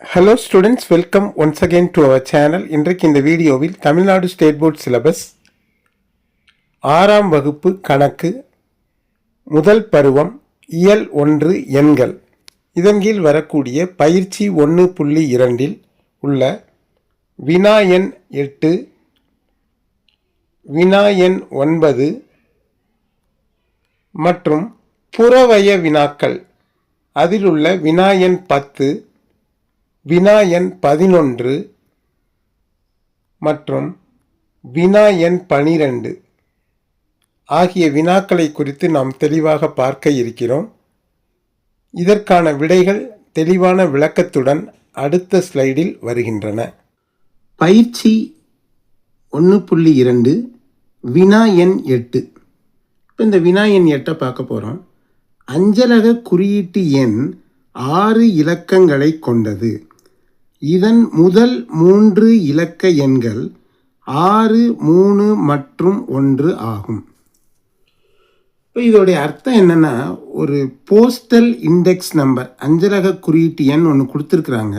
Hello students, welcome once again to our channel. இன்றைக்கு இந்த வீடியோவில் தமிழ்நாடு ஸ்டேட் போர்ட் சிலபஸ் 6ஆம் வகுப்பு கணக்கு முதல் பருவம் இயல் 1 எண்கள் இதன் கீழ் வரக்கூடிய பயிற்சி 1.2 உள்ள வினா எண் 8, வினா எண் 9 மற்றும் புறவய வினாக்கள் அதில் உள்ள வினா எண் 10, வினா எண் 11 மற்றும் வினா எண் 12 ஆகிய வினாக்களை குறித்து நாம் தெளிவாக பார்க்க இருக்கிறோம். இதற்கான விடைகள் தெளிவான விளக்கத்துடன் அடுத்த ஸ்லைடில் வருகின்றன. பயிற்சி 1.2 வினா எண் 8. இந்த வினா எண் 8 பார்க்க போகிறோம். அஞ்சலக குறியீட்டு எண் 6 இலக்கங்களை கொண்டது. இதன் முதல் 3 இலக்க எண்கள் 6, 3 மற்றும் 1 ஆகும். இப்போ இதோடைய அர்த்தம் என்னென்னா, ஒரு போஸ்டல் இண்டெக்ஸ் நம்பர் அஞ்சலக குறியீட்டு எண் ஒன்று கொடுத்துருக்குறாங்க.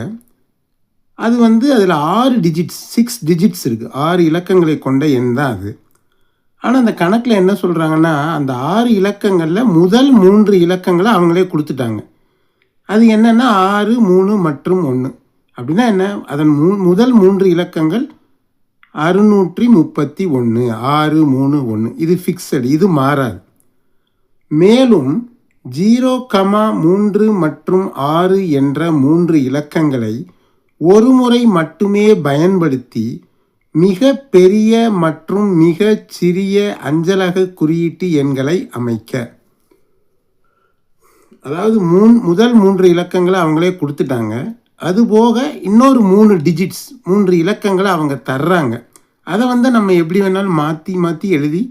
அது அதில் 6 டிஜிட்ஸ் 6 டிஜிட்ஸ் இருக்குது. 6 இலக்கங்களை கொண்ட எண் தான் அது. ஆனால் அந்த கணக்கில் என்ன சொல்கிறாங்கன்னா, அந்த 6 இலக்கங்களில் முதல் 3 இலக்கங்களை அவங்களே கொடுத்துட்டாங்க. அது என்னென்னா 6, 3 மற்றும் 1 அப்படின்னா என்ன, அதன் முதல் 3 இலக்கங்கள் 631, 6, 3, 1 இது ஃபிக்ஸடு, இது மாறாது. மேலும் 0, 3 மற்றும் 6 என்ற 3 இலக்கங்களை ஒரு முறை மட்டுமே பயன்படுத்தி மிக பெரிய மற்றும் மிக சிறிய அஞ்சலக குறியீட்டு எண்களை அமைக்க. அதாவது முதல் 3 இலக்கங்களை அவங்களே கொடுத்துட்டாங்க. அதுபோக இன்னொரு 3 டிஜிட்ஸ் 3 இலக்கங்களை அவங்க தர்றாங்க. அதை நம்ம எப்படி வேணாலும் மாற்றி எழுதி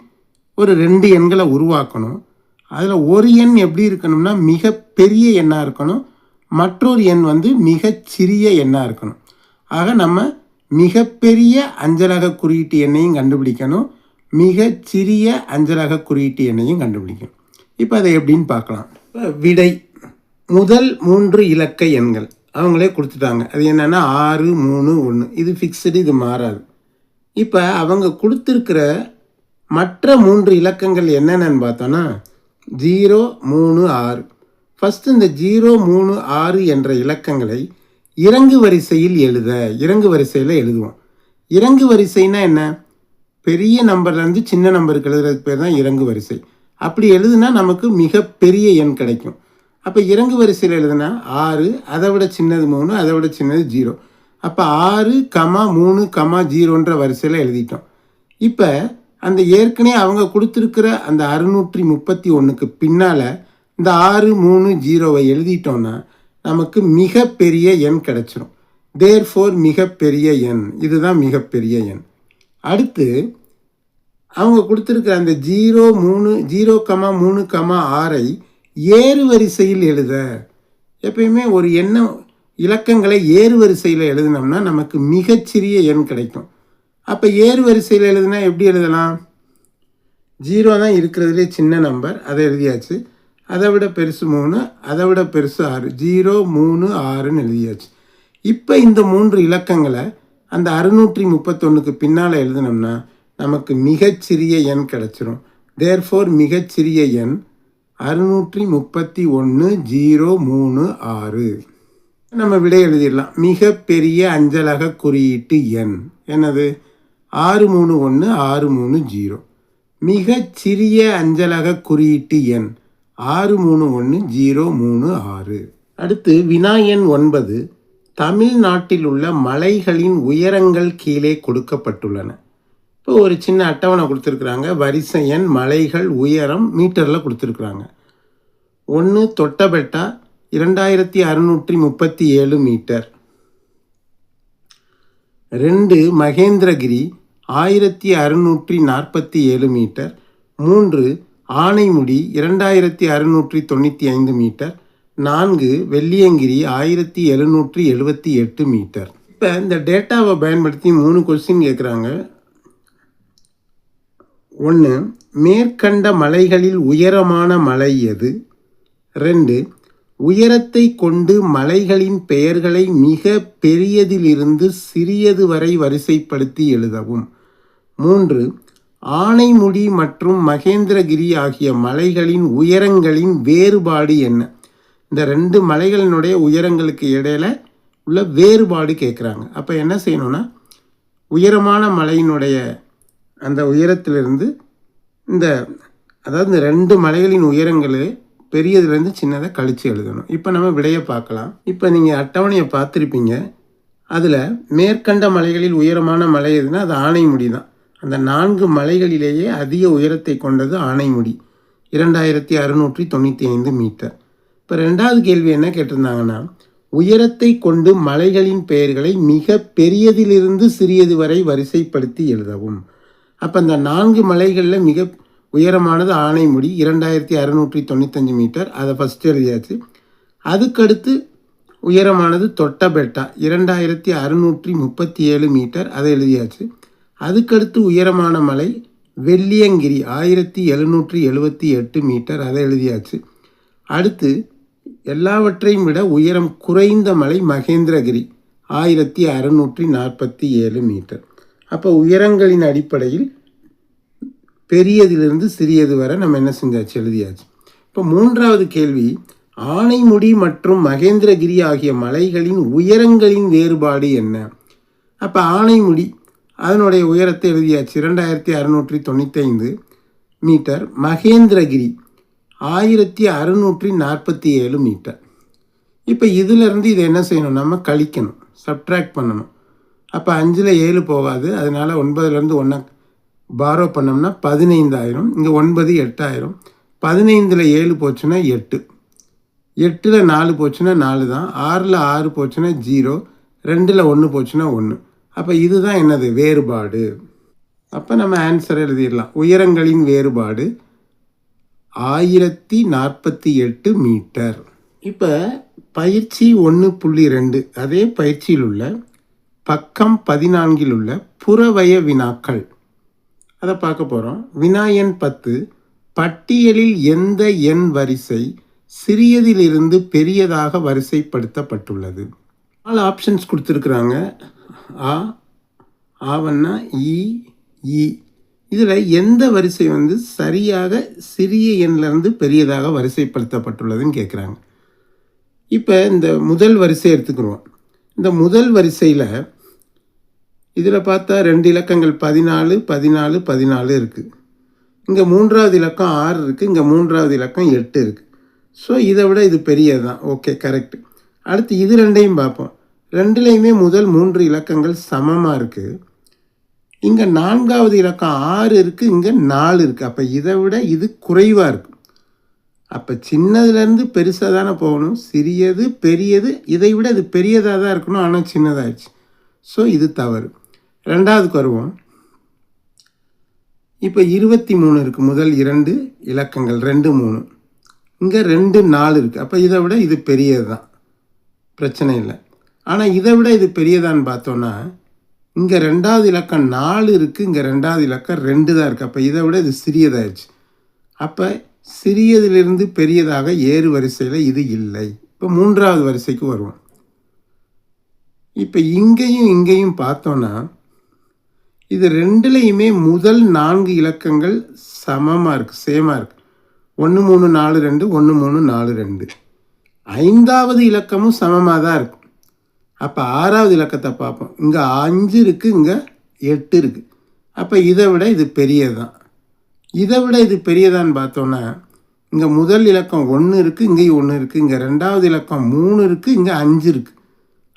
ஒரு 2 எண்களை உருவாக்கணும். அதில் ஒரு எண் எப்படி இருக்கணும்னா மிக பெரிய எண்ணாக இருக்கணும், மற்றொரு எண் மிகச் சிறிய எண்ணாக இருக்கணும். ஆக நம்ம மிகப்பெரிய அஞ்சலக குறியீட்டு எண்ணையும் கண்டுபிடிக்கணும், மிகச் சிறிய அஞ்சலக குறியீட்டு எண்ணையும் கண்டுபிடிக்கணும். இப்போ அதை எப்படின்னு பார்க்கலாம். விடை முதல் 3 இலக்க எண்கள் அவங்களே கொடுத்துட்டாங்க. அது என்னென்னா 6, 3, 1 இது ஃபிக்ஸடு, இது மாறாது. இப்போ அவங்க கொடுத்துருக்கிற மற்ற 3 இலக்கங்கள் என்னென்னு பார்த்தோன்னா 0, 3, 6. ஃபஸ்ட்டு இந்த 0, 3, 6 என்ற இலக்கங்களை இறங்கு வரிசையில் இறங்கு வரிசையில் எழுதுவோம். இறங்கு வரிசைனா என்ன, பெரிய நம்பர்லேருந்து சின்ன நம்பருக்கு எழுதுறதுக்கு பேர் தான் இறங்கு வரிசை. அப்படி எழுதுனா நமக்கு மிகப்பெரிய எண் கிடைக்கும். அப்போ இறங்கு வரிசையில் எழுதுனா 6, அதை விட சின்னது 3, அதை விட சின்னது 0. அப்போ 6, 3, 0ன்ற வரிசையில் எழுதிட்டோம். இப்போ அந்த ஏற்கனவே அவங்க கொடுத்துருக்கிற அந்த 631க்கு பின்னால் இந்த 6, 3, 0வை எழுதிட்டோன்னா நமக்கு மிகப்பெரிய எண் கிடச்சிரும். தேர்ஃபோர் மிகப்பெரிய எண், இதுதான் மிகப்பெரிய எண். அடுத்து அவங்க கொடுத்துருக்கிற அந்த 0, 3, 6ஐ ஏறு வரிசையில் எழுத. எப்பயுமே ஒரு இலக்கங்களை ஏறு வரிசையில் எழுதினோம்னா நமக்கு மிகச்சிறிய எண் கிடைக்கும். அப்போ ஏறு வரிசையில் எழுதுனா எப்படி எழுதலாம், 0 தான் இருக்கிறதுலே சின்ன நம்பர், அதை எழுதியாச்சு. அதை விட பெருசு 3, அதை விட பெருசு 6, 0, 3, 6ன்னு எழுதியாச்சு. இப்போ இந்த 3 இலக்கங்களை அந்த 631க்கு பின்னால் எழுதினோம்னா நமக்கு மிகச்சிறிய எண் கிடச்சிரும். தேர்ஃபோர் மிகச்சிறிய எண் 631, 0, 3, 6. நம்ம விடை எழுதிடலாம். மிகப்பெரிய அஞ்சலக குறியீட்டு எண் என்னது, 631, 630. மிகச்சிறிய அஞ்சலக குறியீட்டு எண் 631, 036. அடுத்து வினா எண் 9. தமிழ்நாட்டில் உள்ள மலைகளின் உயரங்கள் கீழே கொடுக்கப்பட்டுள்ளன. இப்போ ஒரு சின்ன அட்டவணை கொடுத்துருக்குறாங்க. வரிசை எண், மலைகள், உயரம் மீட்டரில் கொடுத்துருக்குறாங்க. 1 தொட்டபெட்டா 2637 மீட்டர். 2 மகேந்திரகிரி 1647 மீட்டர். 3 ஆனைமுடி 2695 மீட்டர். 4 வெள்ளியங்கிரி 1778 மீட்டர். இப்போ இந்த டேட்டாவை பயன்படுத்தி 3 கொஸ்டின் கேட்குறாங்க. 1 மேற்கண்ட மலைகளில் உயரமான மலை எது? 2 உயரத்தை கொண்டு மலைகளின் பெயர்களை மிக பெரியதிலிருந்து சிறியது வரை வரிசைப்படுத்தி எழுதவும். 3. ஆனைமுடி மற்றும் மகேந்திரகிரி ஆகிய மலைகளின் உயரங்களின் வேறுபாடு என்ன? இந்த 2 மலைகளினுடைய உயரங்களுக்கு இடையில உள்ள வேறுபாடு கேட்குறாங்க. அப்போ என்ன செய்யணும்னா, உயரமான மலையினுடைய அந்த உயரத்திலிருந்து அதாவது இந்த 2 மலைகளின் உயரங்களே பெரியதுலேருந்து சின்னதை கழித்து எழுதணும். இப்போ நம்ம விடையை பார்க்கலாம். இப்போ நீங்கள் அட்டவணையை பார்த்துருப்பீங்க. அதில் மேற்கண்ட மலைகளில் உயரமான மலை எதுனா அது ஆனைமுடி தான். அந்த 4 மலைகளிலேயே அதிக உயரத்தை கொண்டது ஆனைமுடி, 2695 மீட்டர். இப்போ 2வது கேள்வி என்ன கேட்டிருந்தாங்கன்னா, உயரத்தை கொண்டு மலைகளின் பெயர்களை மிக பெரியதிலிருந்து சிறியது வரை வரிசைப்படுத்தி எழுதவும். அப்போ அந்த 4 மலைகளில் மிக உயரமானது ஆனைமுடி, 2695 மீட்டர், அதை ஃபஸ்ட்டு எழுதியாச்சு. அதுக்கடுத்து உயரமானது தொட்டபெட்டா, 2637 மீட்டர், அதை எழுதியாச்சு. அதுக்கடுத்து உயரமான மலை வெள்ளியங்கிரி, 1778 மீட்டர், அதை எழுதியாச்சு. அடுத்து எல்லாவற்றையும் விட உயரம் குறைந்த மலை மகேந்திரகிரி, 1647 மீட்டர். அப்போ உயரங்களின் அடிப்படையில் பெரியதிலிருந்து சிறியது வரை நம்ம என்ன செஞ்சாச்சு, எழுதியாச்சு. இப்போ 3வது கேள்வி, ஆனைமுடி மற்றும் மகேந்திரகிரி ஆகிய மலைகளின் உயரங்களின் வேறுபாடு என்ன? அப்போ ஆனைமுடி அதனுடைய உயரத்தை எழுதியாச்சு, 2695 மீட்டர். மகேந்திரகிரி 1647 மீட்டர். இப்போ இதிலிருந்து இதை என்ன செய்யணும், நம்ம கழிக்கணும், சப்ட்ராக்ட் பண்ணணும். அப்போ 5ல் 7 போகாது, அதனால் 9லேருந்து 1 பாரோ பண்ணோம்னா 15000. இங்கே 9 8000. 15ல் 7 போச்சுன்னா 8, 8ல் 4 போச்சுன்னா 4 தான், 6ல் 6 போச்சுன்னா 0, 2ல் 1 போச்சுன்னா 1. அப்போ இதுதான் என்னது, வேறுபாடு. அப்போ நம்ம ஆன்சர் எழுதிடலாம். உயரங்களின் வேறுபாடு 1048 மீட்டர். இப்போ பயிற்சி 1.2 அதே பயிற்சியில் உள்ள பக்கம் 14 உள்ள புறவய வினாக்கள் அதை பார்க்க போகிறோம். வினா எண் 10, பட்டியலில் எந்த எண் வரிசை சிறியதிலிருந்து பெரியதாக வரிசைப்படுத்தப்பட்டுள்ளது? 4 ஆப்ஷன்ஸ் கொடுத்துருக்குறாங்க. ஆவன்னா இ. இதில் எந்த வரிசை சரியாக சிறிய எண்ணிலிருந்து பெரியதாக வரிசைப்படுத்தப்பட்டுள்ளதுன்னு கேட்குறாங்க. இப்போ இந்த முதல் வரிசை எடுத்துக்கிறோம். இந்த முதல் வரிசையில் இதில் பார்த்தா 2 இலக்கங்கள் 14 14 14 இருக்குது. இங்கே 3வது இலக்கம் 6 இருக்குது, இங்கே 3வது இலக்கம் 8 இருக்குது. ஸோ இதை விட இது பெரியது தான். Okay, correct. அடுத்து இது 2ஐயும் பார்ப்போம். 2லையுமே முதல் 3 இலக்கங்கள் சமமாக இருக்குது. இங்கே 4வது இலக்கம் 6 இருக்குது, இங்கே 4 இருக்குது. அப்போ இதை விட இது குறைவாக இருக்குது. அப்போ சின்னதுலேருந்து பெருசாக தானே போகணும். சிறியது பெரியது, இதை விட இது பெரியதாக தான் இருக்கணும், ஆனால் சின்னதாகிடுச்சு. ஸோ இது தவறு. 2வதுக்கு வருவோம். இப்போ 23 இருக்குது. முதல் 2 இலக்கங்கள் 2 3, இங்கே 2 4 இருக்குது. அப்போ இதை விட இது பெரியது தான், பிரச்சனை இல்லை. ஆனால் இதை விட இது பெரியதான்னு பார்த்தோன்னா இங்கே 2வது இலக்கம் 4 இருக்குது, இங்கே 2வது இலக்கம் 2 தான் இருக்குது. அப்போ இதை விட இது சிறியதாகிடுச்சு. அப்போ சிறியதிலிருந்து பெரியதாக ஏறு வரிசையில் இது இல்லை. இப்போ 3வது வரிசைக்கு வருவோம். இப்போ இங்கேயும் இங்கேயும் பார்த்தோன்னா இது 2லையுமே முதல் 4 இலக்கங்கள் சமமாக இருக்குது, சேமாக இருக்குது. 1 3 4 2, 1 3 4 2. 5வது இலக்கமும் சமமாக தான் இருக்குது. அப்போ 6வது இலக்கத்தை பார்ப்போம். இங்கே 5 இருக்குது, இங்கே 8 இருக்குது. அப்போ இதை விட இது பெரியது தான். இதை விட இது பெரியதான்னு பார்த்தோன்னா இங்கே முதல் இலக்கம் 1 இருக்குது, இங்கேயும் 1 இருக்குது. இங்கே 2வது இலக்கம் 3 இருக்குது, இங்கே 5 இருக்குது.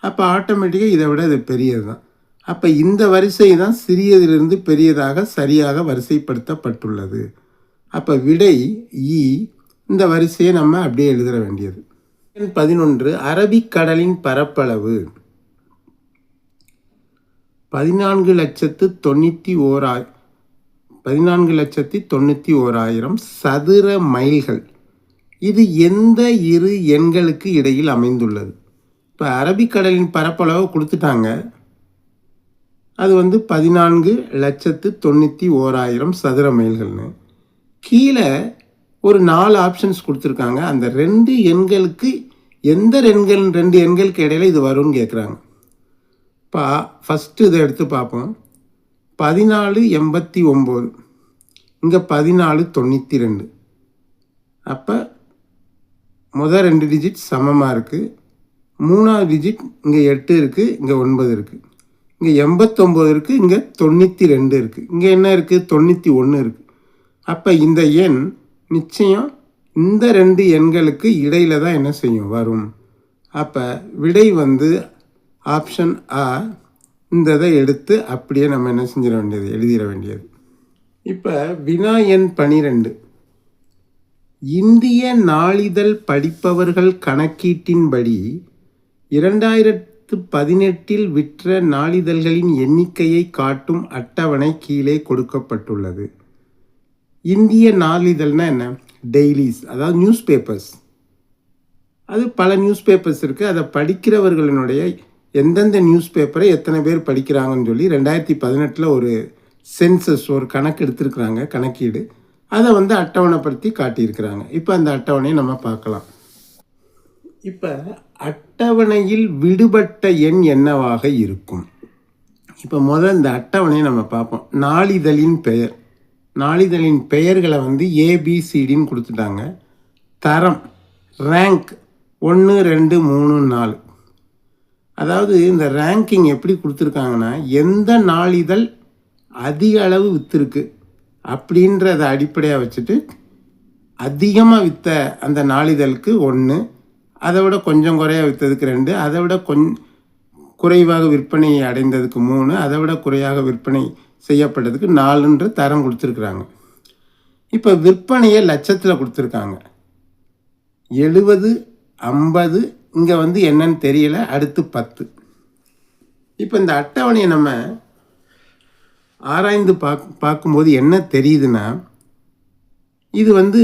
அப்போ ஆட்டோமேட்டிக்காக இதை விட இது பெரியது தான். அப்போ இந்த வரிசை தான் சிறியதிலிருந்து பெரியதாக சரியாக வரிசைப்படுத்தப்பட்டுள்ளது. அப்போ விடை இ. இந்த வரிசையை நம்ம அப்படியே எழுத வேண்டியது. 11, அரபிக்கடலின் பரப்பளவு 14,91,000 சதுர மைல்கள். இது எந்த இரு எண்களுக்கு இடையில் அமைந்துள்ளது? இப்போ அரபிக்கடலின் பரப்பளவு கொடுத்துட்டாங்க. அது 14,91,000 சதுர மைல்கள்னு. கீழே ஒரு 4 ஆப்ஷன்ஸ் கொடுத்துருக்காங்க. அந்த 2 எண்களுக்கு எந்த ரெண்டு எண்களுக்கு இடையில இது வரும்னு கேட்குறாங்க. இப்போ ஃபஸ்ட்டு இதை எடுத்து பார்ப்போம். 1489, இங்கே 1492. அப்போ முதல் 2 டிஜிட் சமமாக இருக்குது. 3ஆவது டிஜிட் இங்கே 8 இருக்குது, இங்கே 9 இருக்குது. இங்கே 89 இருக்குது, இங்கே 92 இருக்குது. இங்கே என்ன இருக்குது? 91 இருக்குது. அப்போ இந்த எண் நிச்சயம் இந்த 2 எண்களுக்கு இடையில தான் என்ன செய்யும்? வரும். அப்போ விடை வந்து ஆப்ஷன் ஆ. இந்த இதை எடுத்து அப்படியே நம்ம என்ன செஞ்சிட வேண்டியது? எழுதிட வேண்டியது. இப்போ வினா எண் 12. இந்திய நாளிதழ் படிப்பவர்கள் கணக்கீட்டின்படி 2018 விற்ற நாளிதழ்களின் எண்ணிக்கையை காட்டும் அட்டவணை கீழே கொடுக்கப்பட்டுள்ளது. இந்திய நாளிதழ்னா என்ன? டெய்லிஸ், அதாவது நியூஸ் பேப்பர்ஸ். அது பல நியூஸ் பேப்பர்ஸ் இருக்குது. அதை படிக்கிறவர்களினுடைய எந்தெந்த நியூஸ் பேப்பரை எத்தனை பேர் படிக்கிறாங்கன்னு சொல்லி 2018 ஒரு சென்சஸ், ஒரு கணக்கு எடுத்திருக்கிறாங்க, கணக்கீடு. அதை வந்து அட்டவணைப்படுத்தி காட்டியிருக்கிறாங்க. இப்போ அந்த அட்டவணையை நம்ம பார்க்கலாம். இப்போ அட்டவணையில் விடுபட்ட எண் என்னவாக இருக்கும்? இப்போ முதல் இந்த அட்டவணையை நம்ம பார்ப்போம். நாளிதழின் பெயர், நாளிதழின் பெயர்களை வந்து ஏபிசிடின்னு கொடுத்துட்டாங்க. தரம், ரேங்க் 1 2 3 4. அதாவது இந்த ரேங்கிங் எப்படி கொடுத்துருக்காங்கன்னா, எந்த நாளிதழ் அதிக அளவு விற்றுருக்கு அப்படின்றத அடிப்படையாக வச்சுட்டு அதிகமாக விற்ற அந்த நாளிதழுக்கு 1, அதை விட கொஞ்சம் குறையாக விற்றதுக்கு 2, அதை விட குறைவாக விற்பனை அடைந்ததுக்கு 3, அதை விட குறையாக விற்பனை செய்யப்பட்டதுக்கு 4ன்ற தரம் கொடுத்துருக்குறாங்க. இப்போ விற்பனையை லட்சத்தில் கொடுத்துருக்காங்க. 70, 50, இங்கே வந்து என்னன்னு தெரியல. அடுத்து 10. இப்போ இந்த அட்டவணையை நம்ம ஆராய்ந்து பார்க்கும்போது என்ன தெரியுதுன்னா, இது வந்து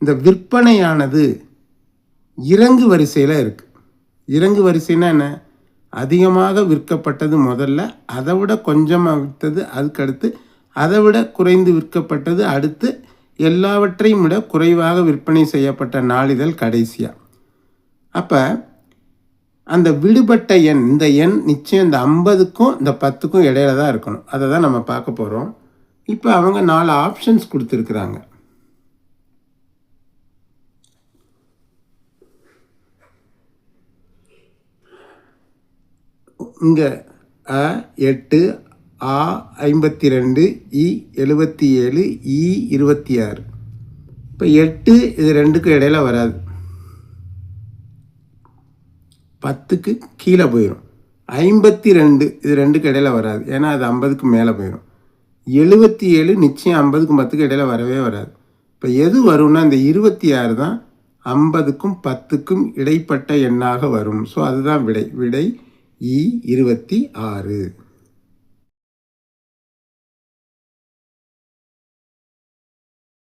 இந்த விற்பனையானது இறங்கு வரிசையில் இருக்குது. இறங்கு வரிசைன்னா என்ன? அதிகமாக விற்கப்பட்டது முதல்ல, அதை விட கொஞ்சமாக விற்றது அதுக்கடுத்து, அதை விட குறைந்து விற்கப்பட்டது அடுத்து, எல்லாவற்றையும் விட குறைவாக விற்பனை செய்யப்பட்ட நாளிதழ் கடைசியாக. அப்போ அந்த விடுபட்ட எண், இந்த எண் நிச்சயம் இந்த 50க்கும் இந்த 10க்கும் இடையில தான் இருக்கணும். அதை தான் நம்ம பார்க்க போகிறோம். இப்போ அவங்க 4 ஆப்ஷன்ஸ் கொடுத்துருக்குறாங்க. இங்கே அ 8, ஆ 52, இ 77, இ 26. இப்போ 8 இது 2க்கும் இடையில வராது. 10க்கு கீழே போயிடும். 52 இது 2க்கு இடையில வராது, ஏன்னா அது 50க்கு மேலே போயிடும். 77 நிச்சயம் 50க்கும் 10க்கும் இடையில வரவே வராது. இப்போ எது வரும்னா இந்த 26 தான் 50க்கும் 10க்கும் இடைப்பட்ட எண்ணாக வரும். ஸோ அதுதான் விடை. விடை இ 26.